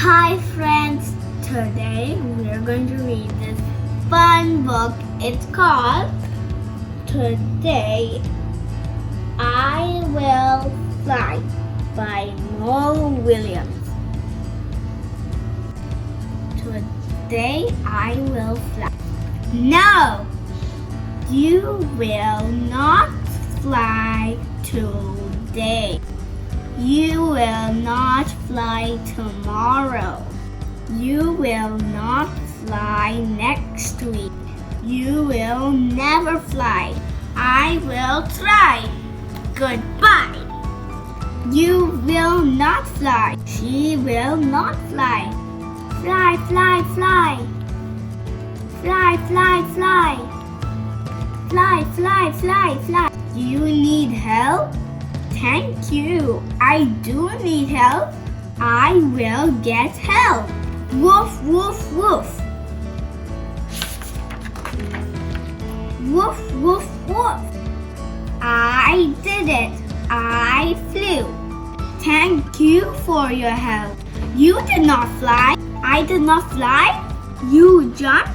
Hi friends, today we are going to read this fun book. It's called Today I Will Fly by Willems. Today I will fly. No, you will not fly today. You will not fly tomorrow. You will not fly next week. You will never fly. I will try. Goodbye. You will not fly. She will not fly. Fly, fly, fly. Fly, fly, fly. Fly, fly, fly, fly. You need help? Thank you. I do need help. I will get help. Woof, woof, woof. Woof, woof, woof. I did it. I flew. Thank you for your help. You did not fly. I did not fly. You jumped.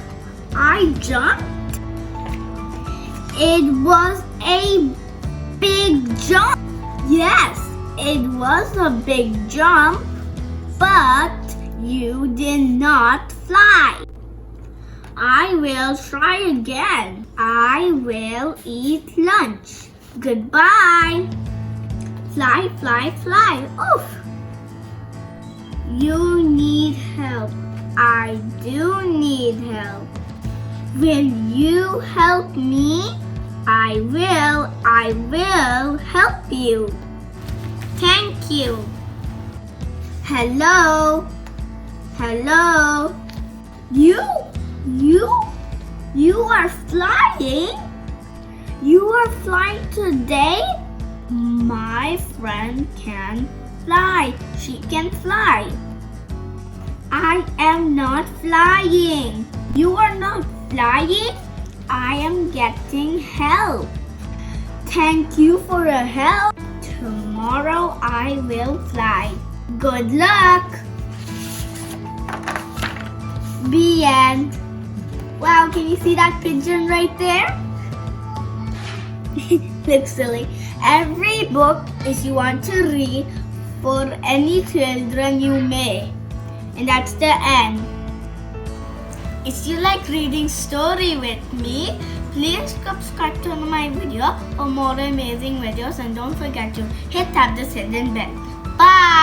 I jumped. It was a big jump. Yes, it was a big jump, but you did not fly. I will try again. I will eat lunch. Goodbye. Fly, fly, fly. Oof. You need help. I do need help. Will you help me? I will help you. Thank you. Hello. Hello. You are flying? You are flying today? My friend can fly. She can fly. I am not flying. You are not flying? I am getting help. Thank you for your help. Tomorrow I will fly. Good luck. The end. Wow, can you see that pigeon right there? Looks silly. Every book is you want to read for any children you may. And that's the end. If you like reading story with me, please subscribe to my video for more amazing videos and don't forget to hit the hidden bell. Bye!